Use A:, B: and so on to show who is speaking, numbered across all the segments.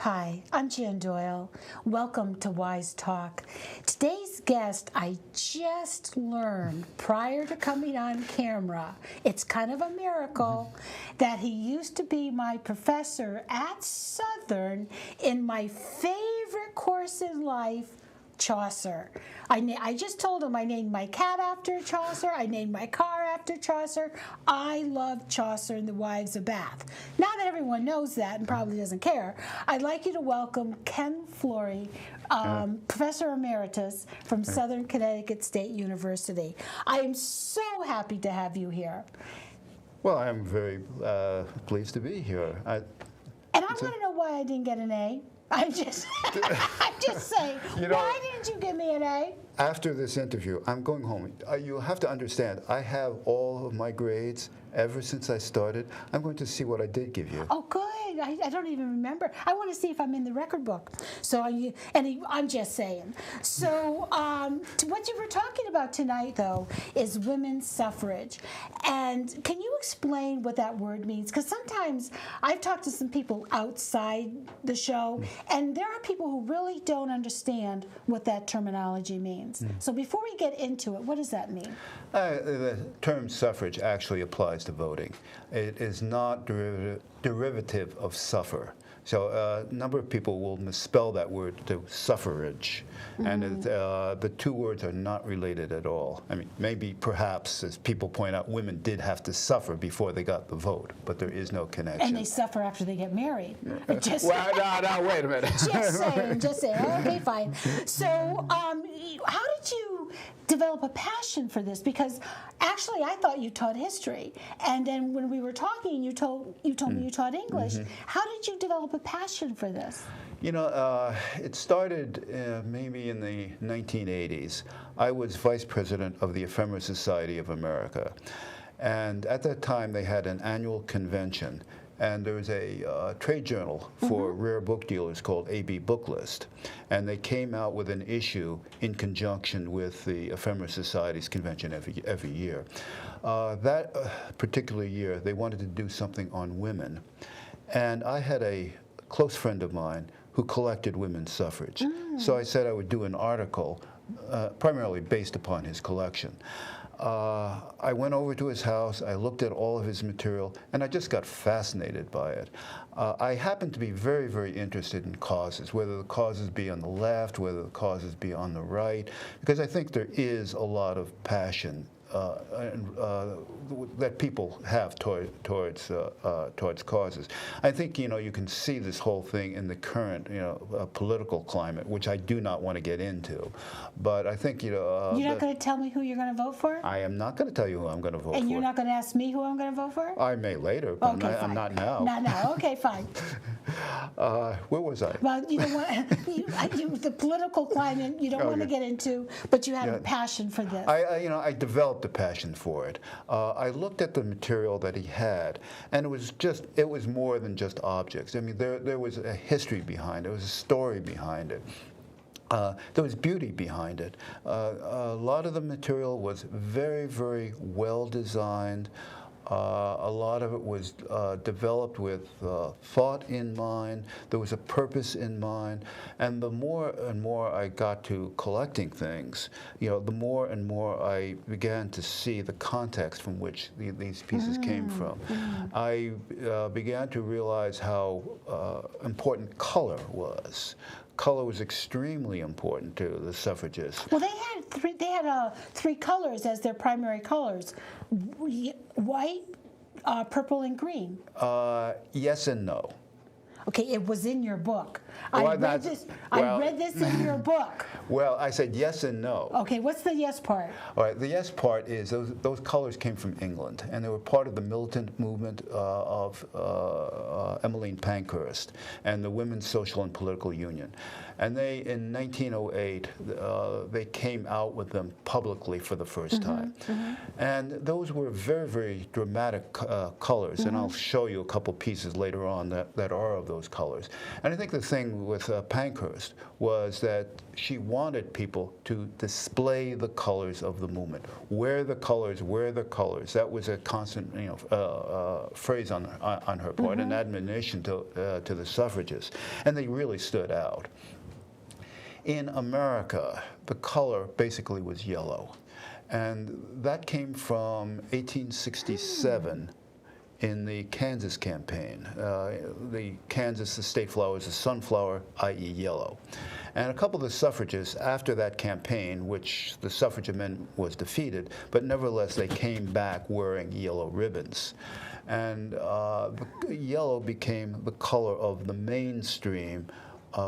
A: Hi, I'm Jan Doyle. Welcome to Wyse Talk. Today's guest, I just learned prior to coming on camera, it's kind of a miracle, that he used to be my professor at Southern in my favorite course in life, Chaucer. I just told him I named my cat after Chaucer. I named my car after Chaucer. I love Chaucer and the Wives of Bath. Now that everyone knows that and probably doesn't care, I'd like you to welcome Ken Florey, Professor Emeritus from Southern Connecticut State University. I am so happy to have you here.
B: Well, I'm very pleased to be here.
A: And I want to know why I didn't get an A. I'm just saying, why didn't you give me an A?
B: After this interview, I'm going home. You have to understand, I have all of my grades ever since I started. I'm going to see what I did give you.
A: Oh, good. I don't even remember. I want to see if I'm in the record book. So, I'm just saying. So, what you were talking about tonight, though, is women's suffrage. And can you explain what that word means? Because sometimes I've talked to some people outside the show, and there are people who really don't understand what that terminology means. So before we get into it, what does that mean?
B: The term suffrage actually applies to voting. It is not derivative of suffer. So a number of people will misspell that word to suffrage, and the two words are not related at all. I mean, maybe perhaps, as people point out, women did have to suffer before they got the vote, but there is no connection.
A: And they suffer after they get married.
B: Well, no, wait a minute.
A: Just saying. Okay, fine. So, how did you develop a passion for this? Because actually, I thought you taught history, and then when we were talking, you told me you taught English. How did you develop a passion for this?
B: You know, it started maybe in the 1980s. I was vice president of the Ephemera Society of America, and at that time they had an annual convention. And there was a trade journal for rare book dealers called AB Book List. And they came out with an issue in conjunction with the Ephemera Society's convention every year. That particular year, they wanted to do something on women. And I had a close friend of mine who collected women's suffrage. So I said I would do an article primarily based upon his collection. I went over to his house, I looked at all of his material, and I just got fascinated by it. I happen to be very, very interested in causes, whether the causes be on the left, whether the causes be on the right, because I think there is a lot of passion that people have towards causes. I think you can see this whole thing in the current political climate, which I do not want to get into. But I think
A: you're not going to tell me who you're going to vote for.
B: I am not going to tell you who I'm going to vote for.
A: And you're not going to ask me who I'm going to vote for.
B: I may later, but
A: okay,
B: I'm not now.
A: Not now. Okay, fine.
B: Where was I?
A: Well, you don't want the political climate. You don't want to get into, but you have a passion for this.
B: I developed a passion for it. I looked at the material that he had, and it was more than just objects. I mean, there was a history behind it. There was a story behind it. There was beauty behind it. A lot of the material was very, very well designed. A lot of it was developed with thought in mind. There was a purpose in mind. And the more and more I got to collecting things, the more and more I began to see the context from which these pieces came from. I began to realize how important color was. Color was extremely important to the suffragists.
A: Well, they had three colors as their primary colors: white, purple, and green.
B: Yes and no.
A: Okay, it was in your book.
B: Well,
A: I read this in your book.
B: Well, I said yes and no.
A: Okay, what's the yes part?
B: All right, the yes part is those colors came from England, and they were part of the militant movement of Emmeline Pankhurst and the Women's Social and Political Union. And they, in 1908, they came out with them publicly for the first time. And those were very, very dramatic colors, and I'll show you a couple pieces later on that are of those colors. And I think the thing with Pankhurst was that she wanted people to display the colors of the movement. Wear the colors, wear the colors. That was a constant phrase on her part, an admonition to the suffragists. And they really stood out. In America, the color basically was yellow. And that came from 1867 in the Kansas campaign. The state flower is the sunflower, i.e. yellow. And a couple of the suffragists, after that campaign, which the suffrage amendment was defeated, but nevertheless they came back wearing yellow ribbons. And yellow became the color of the mainstream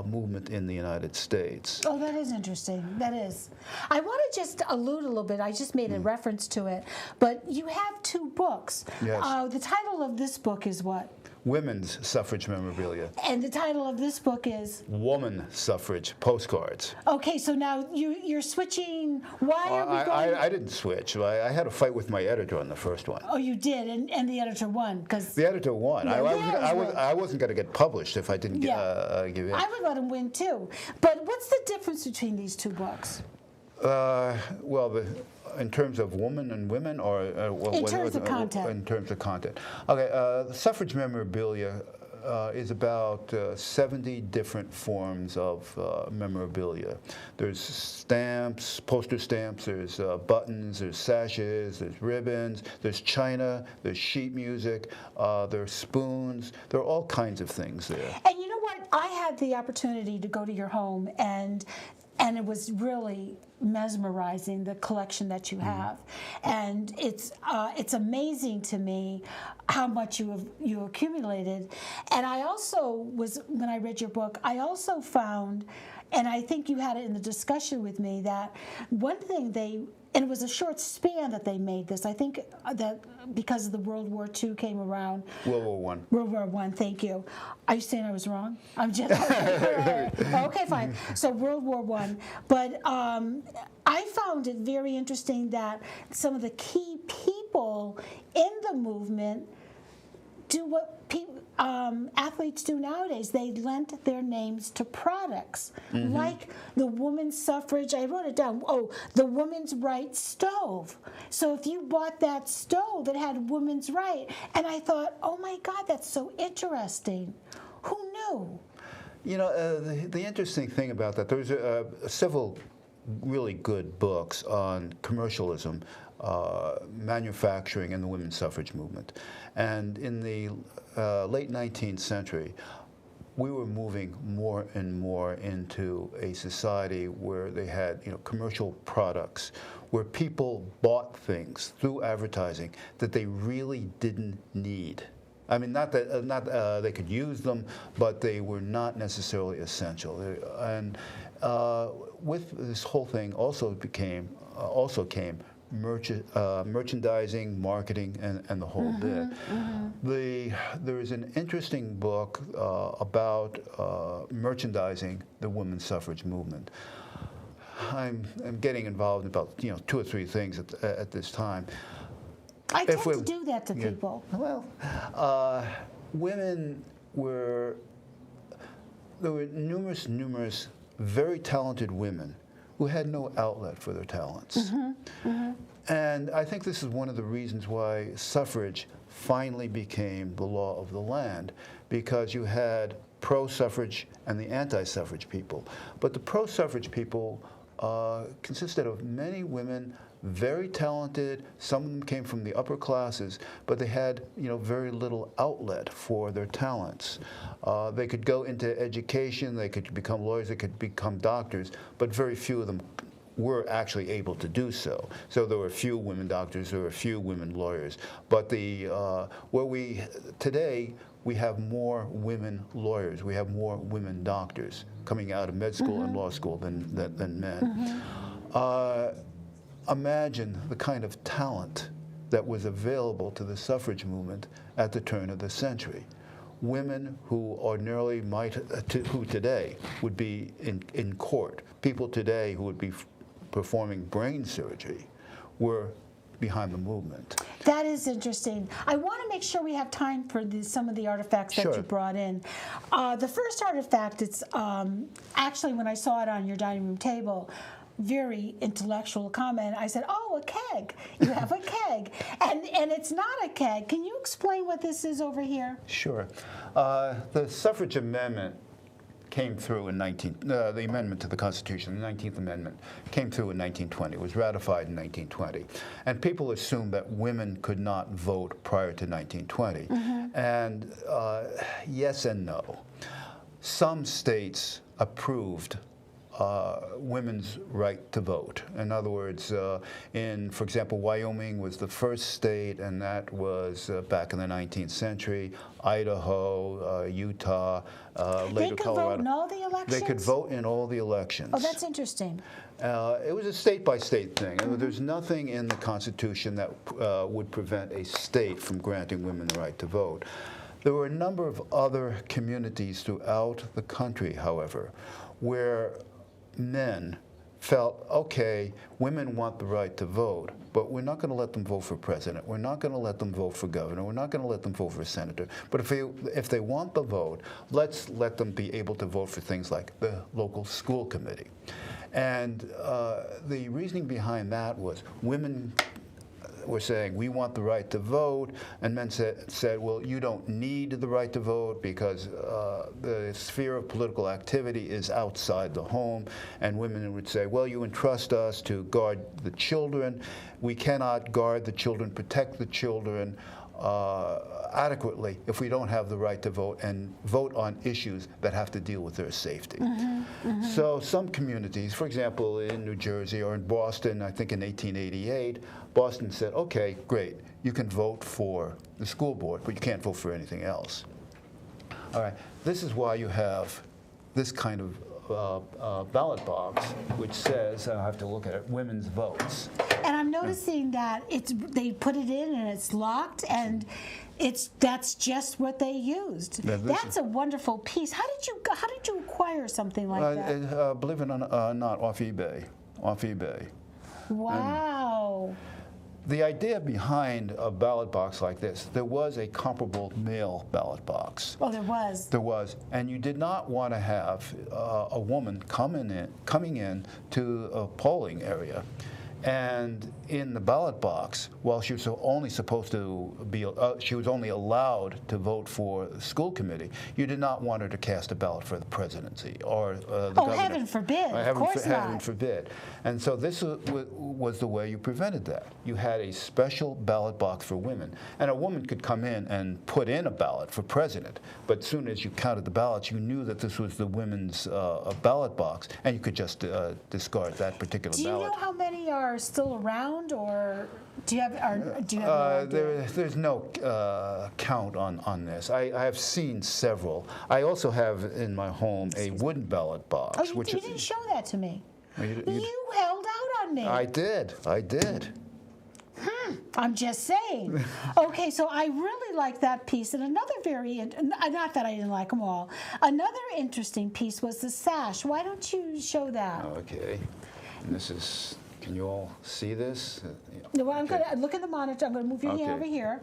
B: movement in the United States.
A: Oh, that is interesting. That is. I want to just allude a little bit. I just made a reference to it. But you have two books.
B: Yes.
A: The title of this book is what?
B: Women's Suffrage Memorabilia.
A: And the title of this book is?
B: Woman Suffrage Postcards.
A: Okay, so now you're switching. Why are we going?
B: I didn't switch. I had a fight with my editor on the first one.
A: Oh, you did, and the editor won because
B: the editor won.
A: Yeah,
B: I wasn't going to get published if I didn't give in.
A: I would let him win too. But what's the difference between these two books?
B: In terms of woman and women, or
A: in terms of content.
B: In terms of content. Okay, the suffrage memorabilia is about 70 different forms of memorabilia. There's stamps, poster stamps, there's buttons, there's sashes, there's ribbons, there's china, there's sheet music, there's spoons. There are all kinds of things there.
A: And you know what? I had the opportunity to go to your home, and it was really mesmerizing, the collection that you have. And it's amazing to me how much you accumulated. And I also when I read your book, I also found, and I think you had it in the discussion with me, that one thing and it was a short span that they made this. I think that because of the World War II came around.
B: World War I.
A: World War I, thank you. Are you saying I was wrong? I'm just, okay, fine. So World War I. But I found it very interesting that some of the key people in the movement do what athletes do nowadays. They lent their names to products, like the women's suffrage. I wrote it down. Oh, the women's right stove. So if you bought that stove, it had women's right. And I thought, oh my God, that's so interesting. Who knew?
B: You know, the interesting thing about that, there's several really good books on commercialism, manufacturing, and the women's suffrage movement. And in the late 19th century, we were moving more and more into a society where they had, commercial products, where people bought things through advertising that they really didn't need. I mean, not that they could use them, but they were not necessarily essential. And with this whole thing also came merchandising, marketing, and the whole bit. There is an interesting book about merchandising the women's suffrage movement. I'm getting involved in about 2 or 3 things at this time.
A: I tend to do that to people.
B: Well, women there were numerous very talented women who had no outlet for their talents. And I think this is one of the reasons why suffrage finally became the law of the land, because you had pro-suffrage and the anti-suffrage people. But the pro-suffrage people consisted of many women, very talented. Some of them came from the upper classes, but they had very little outlet for their talents. They could go into education, they could become lawyers, they could become doctors, but very few of them were actually able to do so. So there were few women doctors, there were few women lawyers. But today we have more women lawyers, we have more women doctors coming out of med school and law school than men. Imagine the kind of talent that was available to the suffrage movement at the turn of the century. Women who ordinarily who today would be in court, people today who would be performing brain surgery, were behind the movement.
A: That is interesting. I want to make sure we have time for some of the artifacts that
B: Sure.
A: you brought in. The first artifact, it's actually when I saw it on your dining room table, very intellectual comment. I said, "Oh, a keg. You have a keg," and it's not a keg. Can you explain what this is over here?
B: Sure. The suffrage amendment came through in the amendment to the Constitution, the 19th Amendment, came through in 1920. It was ratified in 1920. And people assumed that women could not vote prior to 1920. And yes and no. Some states approved women's right to vote. In other words, for example, Wyoming was the first state, and that was back in the 19th century. Idaho, Utah, later Colorado.
A: They could vote in all the elections?
B: They could vote in all the elections.
A: Oh, that's interesting.
B: It was a state-by-state thing. There's nothing in the Constitution that would prevent a state from granting women the right to vote. There were a number of other communities throughout the country, however, where men felt, okay, women want the right to vote, but we're not going to let them vote for president. We're not going to let them vote for governor. We're not going to let them vote for senator. But if they want the vote, let's let them be able to vote for things like the local school committee. And the reasoning behind that was women were saying, we want the right to vote, and men said, well, you don't need the right to vote because the sphere of political activity is outside the home, and women would say, well, you entrust us to guard the children. We cannot guard the children, protect the children adequately if we don't have the right to vote and vote on issues that have to deal with their safety. So some communities, for example, in New Jersey or in Boston, I think in 1888, Boston said, okay, great, you can vote for the school board, but you can't vote for anything else. All right, this is why you have this kind of ballot box, which says, I have to look at it, women's votes.
A: And I'm noticing that they put it in and it's locked, and that's just what they used. That's a wonderful piece. How did you acquire something like that?
B: Believe it or not, off eBay.
A: Wow.
B: And the idea behind a ballot box like this, there was a comparable mail ballot box.
A: Oh, there was.
B: There was, and you did not want to have a woman coming in to a polling area. And in the ballot box, while she was only supposed to be, she was only allowed to vote for the school committee, you did not want her to cast a ballot for the presidency or the governor.
A: Oh, heaven forbid, of course not.
B: Heaven forbid. And so this was the way you prevented that. You had a special ballot box for women. And a woman could come in and put in a ballot for president, but as soon as you counted the ballots, you knew that this was the women's ballot box, and you could just discard that particular ballot.
A: Do you know how many are still around, or do you have no idea?
B: There's no count on this. I have seen several. I also have in my home a wooden ballot box.
A: Oh, you didn't show that to me. You held out on me.
B: I did.
A: I'm just saying. Okay, so I really like that piece. And another not that I didn't like them all, another interesting piece was the sash. Why don't you show that?
B: Okay. And this is, can you all see this?
A: No, well, I'm going to look at the monitor. I'm going to move your hand over here.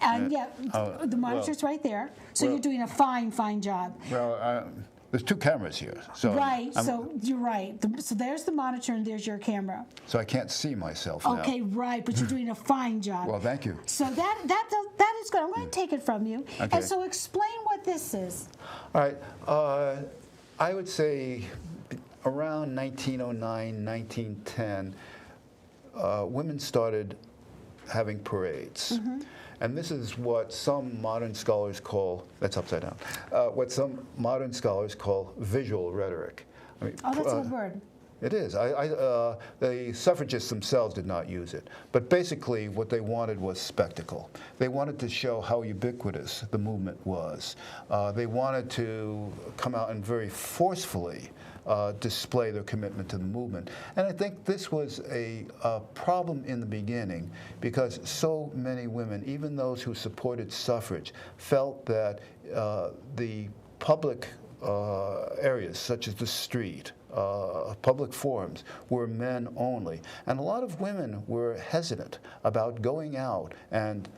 A: And the monitor's right there. So you're doing a fine job.
B: Well, there's two cameras here. So
A: right, so you're right. So there's the monitor and there's your camera.
B: So I can't see myself now.
A: Okay, right, but you're doing a fine job.
B: Well, thank you.
A: So that is good. I'm going to take it from you.
B: Okay.
A: And so explain what this is.
B: All right. I would say around 1909, 1910, women started having parades. And this is what some modern scholars call, that's upside down, what some modern scholars call visual rhetoric. I mean,
A: that's a good word.
B: It is. The suffragists themselves did not use it. But basically what they wanted was spectacle. They wanted to show how ubiquitous the movement was. They wanted to come out and very forcefully display their commitment to the movement. And I think this was a problem in the beginning because so many women, even those who supported suffrage, felt that the public areas, such as the street, public forums were men only. And a lot of women were hesitant about going out and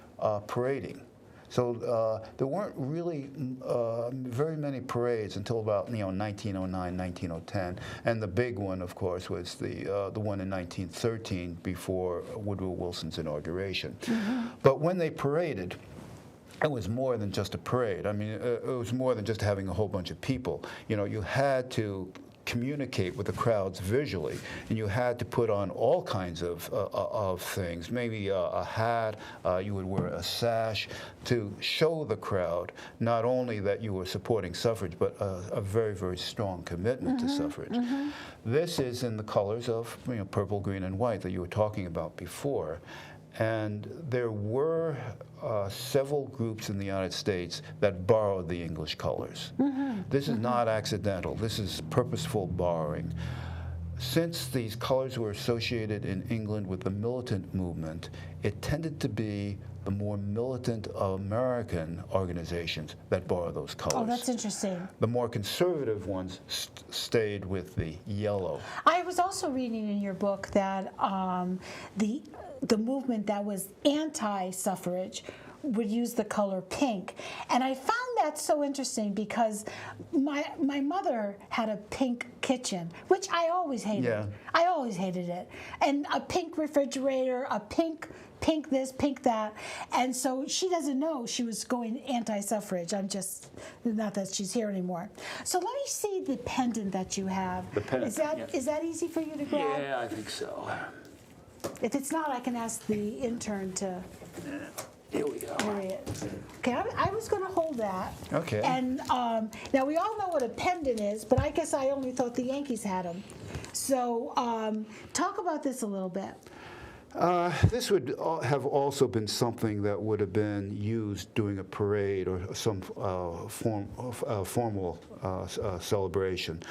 B: parading. So there weren't really very many parades until about 1909, 1910, and the big one, of course, was the one in 1913 before Woodrow Wilson's inauguration. Mm-hmm. But when they paraded, it was more than just a parade. I mean, it was more than just having a whole bunch of people. You had to communicate with the crowds visually, and you had to put on all kinds of things, maybe a hat, you would wear a sash to show the crowd not only that you were supporting suffrage, but a very, very strong commitment to suffrage. Mm-hmm. This is in the colors of purple, green, and white that you were talking about before. And there were several groups in the United States that borrowed the English colors. Mm-hmm. This is not accidental. This is purposeful borrowing. Since these colors were associated in England with the militant movement, it tended to be the more militant American organizations that borrow those colors.
A: Oh, that's interesting.
B: The more conservative ones stayed with the yellow.
A: I was also reading in your book that the movement that was anti-suffrage would use the color pink. And I found that so interesting because my mother had a pink kitchen, which I always hated. Yeah. I always hated it. And a pink refrigerator, a pink this, pink that. And so she doesn't know she was going anti-suffrage. I'm just, not that she's here anymore. So let me see the pendant that you have.
B: The pendant.
A: Is that easy for you to grab?
B: Yeah, I think so.
A: If it's not, I can ask the intern to...
B: Here we go.
A: Carry it. Okay, I was going to hold that.
B: Okay.
A: And now we all know what a pendant is, but I guess I only thought the Yankees had them. So talk about this a little bit.
B: This would have also been something that would have been used during a parade or some formal celebration.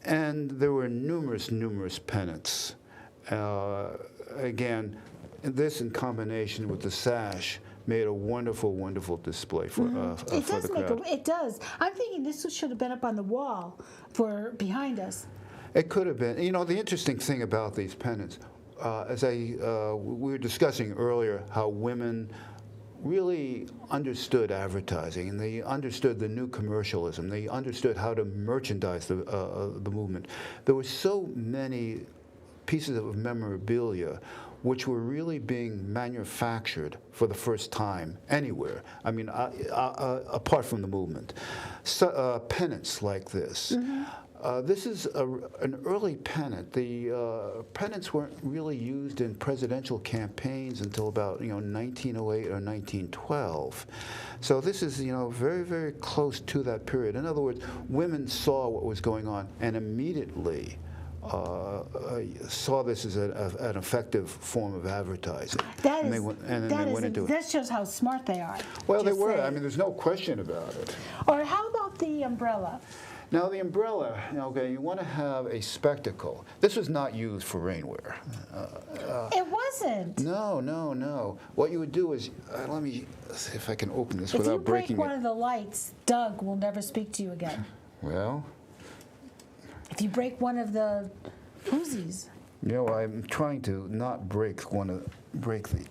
B: And there were numerous pennants. Again, this in combination with the sash made a wonderful display for the crowd.
A: It does. I'm thinking this should have been up on the wall for behind us.
B: It could have been. The interesting thing about these pennants, as we were discussing earlier, how women really understood advertising, and they understood the new commercialism. They understood how to merchandise the movement. There were so many pieces of memorabilia which were really being manufactured for the first time anywhere. I mean, apart from the movement. So, pennants like this. Mm-hmm. This is an early pennant. The pennants weren't really used in presidential campaigns until about 1908 or 1912. So this is very close to that period. In other words, women saw what was going on and immediately saw this as an effective form of advertising.
A: That shows how smart they are.
B: Well, they were. I mean, there's no question about it.
A: Or how about the umbrella?
B: Now, the umbrella, okay, you want to have a spectacle. This was not used for rainwear.
A: It wasn't.
B: No. What you would do is, let me see if I can open this without breaking it.
A: If you break one of the lights, Doug will never speak to you again.
B: Well...
A: If you break one of the koozies.
B: I'm trying to not break the...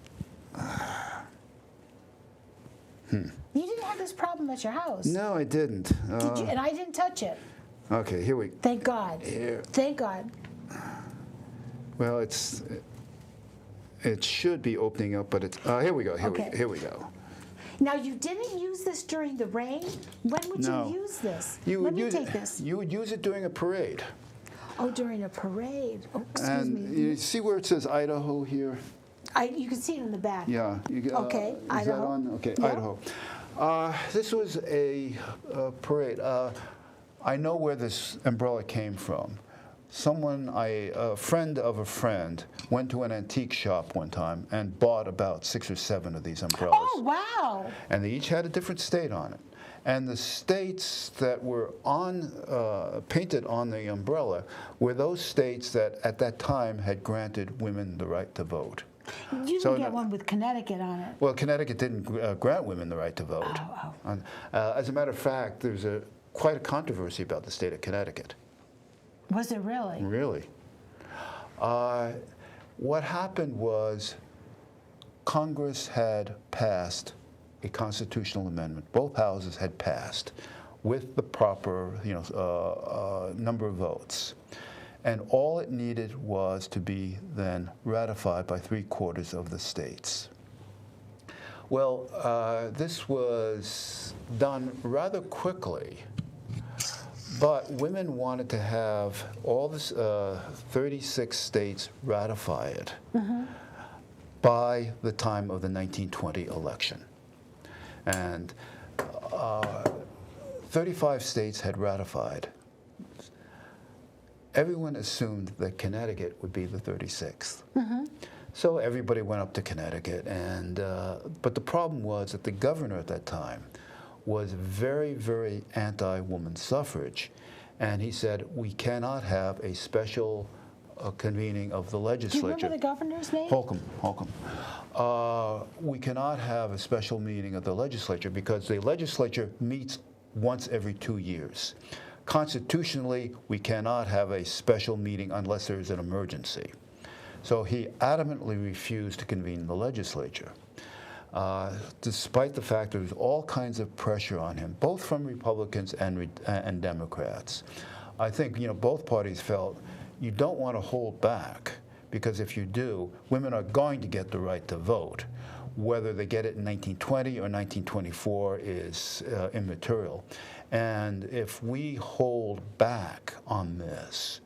A: You didn't have this problem at your house.
B: No, I didn't.
A: Did you? And I didn't touch it.
B: Okay, here we...
A: Thank God.
B: Here.
A: Thank God.
B: Well, it should be opening up, but it's... here we go. Here we go.
A: Now, you didn't use this during the rain? When would you use this? Let me take this.
B: You would use it during a parade.
A: Oh, during a parade. Oh, excuse me.
B: And you see where it says Idaho here?
A: You can see it in the back.
B: Yeah.
A: Okay, Idaho.
B: Is that on? Okay, yeah. Idaho. This was a parade. I know where this umbrella came from. A friend of a friend, went to an antique shop one time and bought about 6 or 7 of these umbrellas.
A: Oh, wow.
B: And they each had a different state on it. And the states that were painted on the umbrella were those states that at that time had granted women the right to vote.
A: You didn't get one with Connecticut on it.
B: Well, Connecticut didn't grant women the right to vote.
A: Oh.
B: As a matter of fact, there's quite a controversy about the state of Connecticut.
A: Was it really?
B: Really. What happened was Congress had passed a constitutional amendment. Both houses had passed with the proper number of votes. And all it needed was to be then ratified by 3/4 of the states. Well, this was done rather quickly, but women wanted to have all this 36 states ratify it by the time of the 1920 election. And 35 states had ratified. Everyone assumed that Connecticut would be the 36th. So everybody went up to Connecticut, and but the problem was that the governor at that time was very, very anti-woman suffrage, and he said, we cannot have a special convening of the legislature.
A: Do you remember the governor's name?
B: Holcomb. We cannot have a special meeting of the legislature because the legislature meets once every 2 years. Constitutionally, we cannot have a special meeting unless there is an emergency. So he adamantly refused to convene the legislature, despite the fact there was all kinds of pressure on him, both from Republicans and Democrats. I think both parties felt you don't want to hold back, because if you do, women are going to get the right to vote. Whether they get it in 1920 or 1924 is immaterial. And if we hold back on this,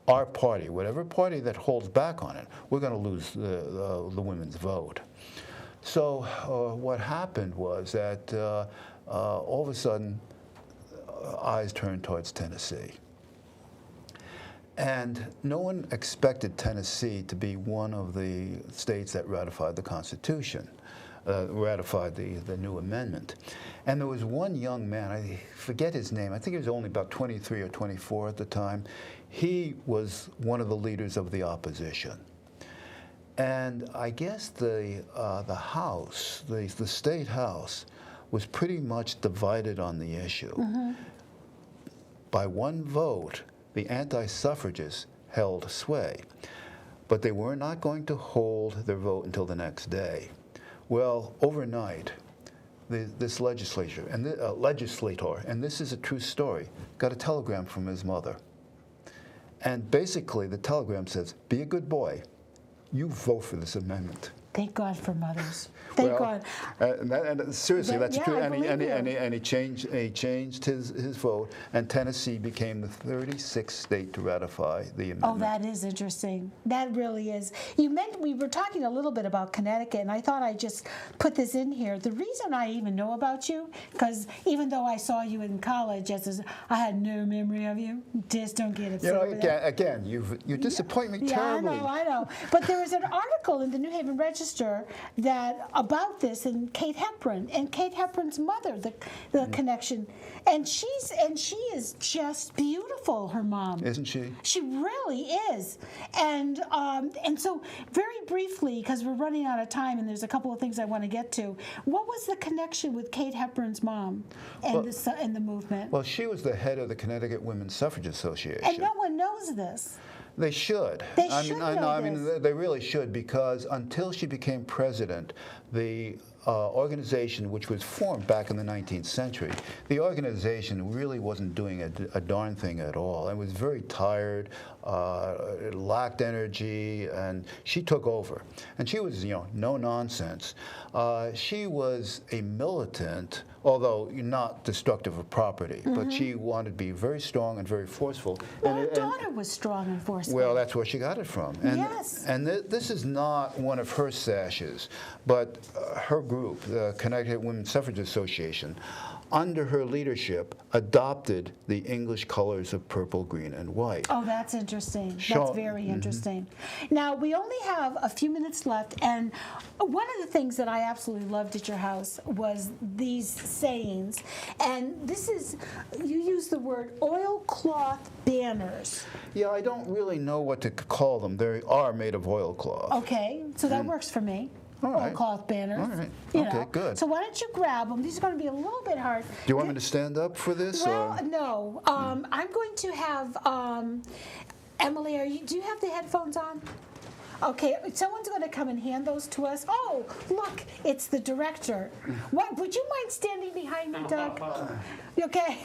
B: our party, whatever party that holds back on it, we're going to lose the women's vote. So what happened was that all of a sudden, eyes turned towards Tennessee. And no one expected Tennessee to be one of the states that ratified the Constitution, ratified the new amendment. And there was one young man, I forget his name, I think he was only about 23 or 24 at the time. He was one of the leaders of the opposition. And I guess the House, the state House, was pretty much divided on the issue. By one vote, the anti-suffragists held sway, but they were not going to hold their vote until the next day. Well, overnight, this legislator, and this is a true story, got a telegram from his mother. And basically, the telegram says, be a good boy. You vote for this amendment.
A: Thank God for mothers. Thank God.
B: And seriously, that's true.
A: I
B: And he changed his vote, and Tennessee became the 36th state to ratify the amendment.
A: Oh, that is interesting. That really is. We were talking a little bit about Connecticut, and I thought I'd just put this in here. The reason I even know about you, because even though I saw you in college, I had no memory of you. Just don't get upset over that.
B: Again, you disappoint me terribly.
A: Yeah, I know. But there was an article in the New Haven Register that about this, and Kate Hepburn and Kate Hepburn's mother, the connection, and she is just beautiful. Her mom,
B: isn't she?
A: She really is. And so very briefly, because we're running out of time, and there's a couple of things I want to get to. What was the connection with Kate Hepburn's mom and the movement?
B: Well, she was the head of the Connecticut Women's Suffrage Association,
A: and no one knows this.
B: They should. I mean, they really should, because until she became president, the organization, which was formed back in the 19th century, the organization really wasn't doing a darn thing at all. It was very tired, it lacked energy, and she took over. And she was, no nonsense. She was a militant, although not destructive of property, but she wanted to be very strong and very forceful.
A: Well, her daughter was strong and forceful.
B: Well, that's where she got it from. And,
A: yes.
B: And this is not one of her sashes, but her group, the Connecticut Women's Suffrage Association, under her leadership, adopted the English colors of purple, green, and white.
A: Oh, that's interesting. That's very interesting. Now, we only have a few minutes left, and one of the things that I absolutely loved at your house was these sayings. And this is, you use the word oilcloth banners.
B: Yeah, I don't really know what to call them. They are made of oilcloth.
A: Okay, so that works for me.
B: All right.
A: old cloth banners.
B: All right.
A: You
B: Okay,
A: know.
B: good.
A: So why don't you grab them? These are going to be a little bit hard.
B: Do you want me to stand up for this?
A: Well,
B: or?
A: no. I'm going to have Emily. Do you have the headphones on? Okay, someone's going to come and hand those to us. Oh, look, it's the director. What? Would you mind standing behind me, Doug? Okay,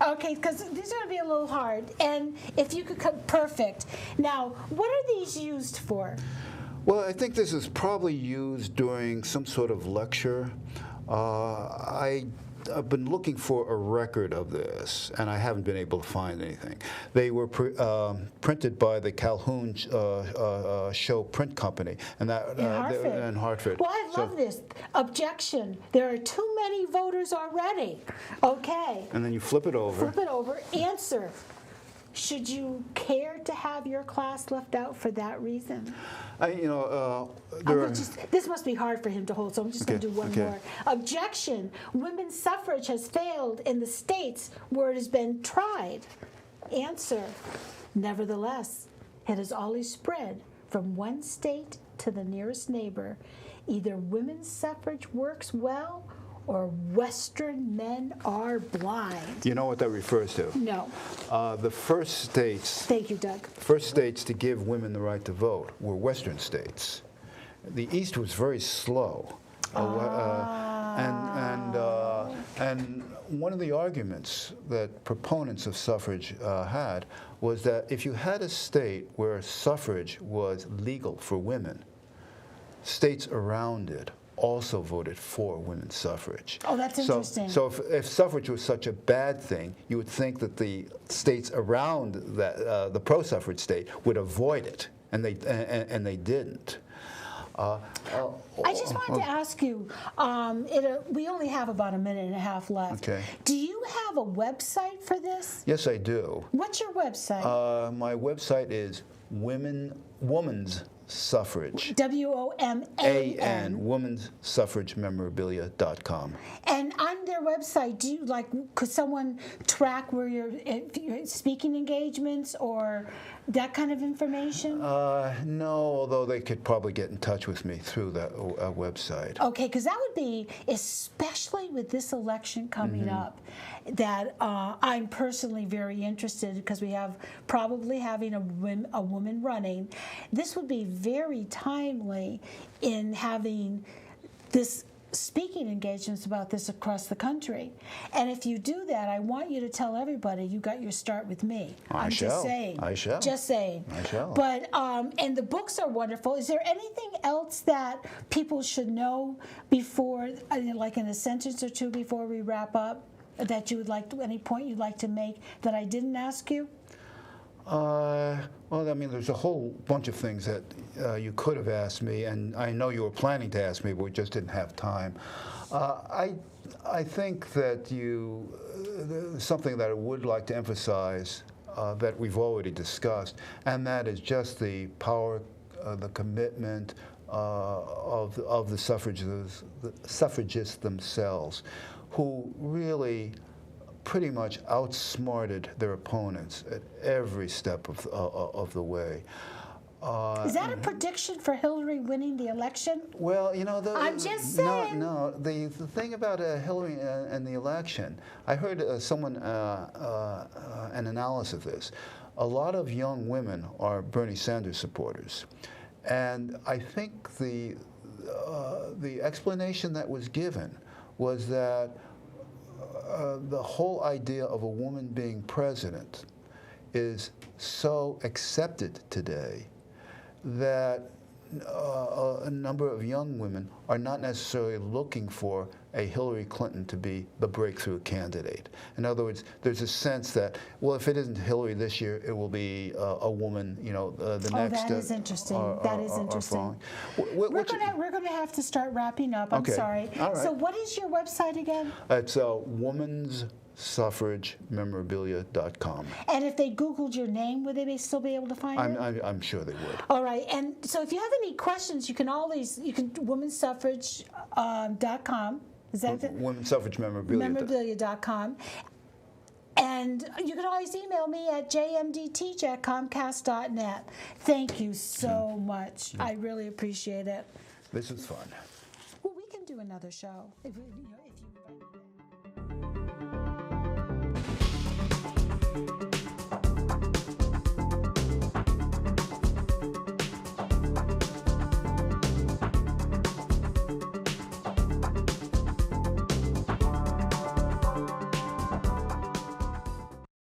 A: okay, because these are going to be a little hard. And if you could come, perfect. Now, what are these used for?
B: Well, I think this is probably used during some sort of lecture. I've been looking for a record of this, and I haven't been able to find anything. They were printed by the Calhoun Show Print Company, and that in Hartford.
A: Well, I love this. Objection. There are too many voters already. Okay.
B: And then you flip it over.
A: Flip it over. Answer. Should you care to have your class left out for that reason?
B: This
A: must be hard for him to hold, so I'm just going to do one more. Objection. Women's suffrage has failed in the states where it has been tried. Answer. Nevertheless, it has always spread from one state to the nearest neighbor. Either women's suffrage works well or Western men are blind.
B: You know what that refers to?
A: No.
B: The first states.
A: Thank you, Doug.
B: First states to give women the right to vote were Western states. The East was very slow. And one of the arguments that proponents of suffrage had was that if you had a state where suffrage was legal for women, states around it also voted for women's suffrage.
A: Oh, that's interesting.
B: So if suffrage was such a bad thing, you would think that the states around that, the pro-suffrage state would avoid it, and they didn't.
A: I just wanted to ask you, we only have about a minute and a half left.
B: Okay.
A: Do you have a website for this?
B: Yes, I do.
A: What's your website?
B: My website is Woman's Suffrage.
A: WOMAN.
B: Woman's Suffrage Memorabilia.com.
A: And on their website, could someone track where you're speaking engagements or that kind of information?
B: No, although they could probably get in touch with me through that website.
A: Okay, because that would be, especially with this election coming up, that I'm personally very interested because we have probably having a woman running. This would be very timely in having this speaking engagements about this across the country. And if you do that, I want you to tell everybody you got your start with me.
B: I shall.
A: Just saying.
B: I shall.
A: Just saying.
B: I shall.
A: But, and the books are wonderful. Is there anything else that people should know before, like in a sentence or two before we wrap up, that you would like to, any point you'd like to make that I didn't ask you?
B: Well, I mean, there's a whole bunch of things that you could have asked me, and I know you were planning to ask me, but we just didn't have time. I think that something that I would like to emphasize that we've already discussed, and that is just the power, the commitment of the suffragists themselves, who really pretty much outsmarted their opponents at every step of the way.
A: Is that a prediction for Hillary winning the election?
B: Well,
A: I'm just saying.
B: No, the thing about Hillary and the election, I heard an analysis of this. A lot of young women are Bernie Sanders supporters, and I think the explanation that was given was that the whole idea of a woman being president is so accepted today that a number of young women are not necessarily looking for a Hillary Clinton to be the breakthrough candidate. In other words, there's a sense that, well, if it isn't Hillary this year, it will be a woman, the next.
A: That is interesting. That is interesting. We're going to have to start wrapping up. I'm sorry.
B: All right.
A: So what is your website again?
B: It's womanssuffragememorabilia.com.
A: And if they Googled your name, would they still be able to find it?
B: I'm sure they would.
A: All right. And so if you have any questions, you can womanssuffrage.com. Is that it?
B: Womanssuffragememorabilia.com.
A: And you can always email me at jmdteach@comcast.net. Thank you so much. I really appreciate it.
B: This was fun.
A: Well, we can do another show if you invite me back.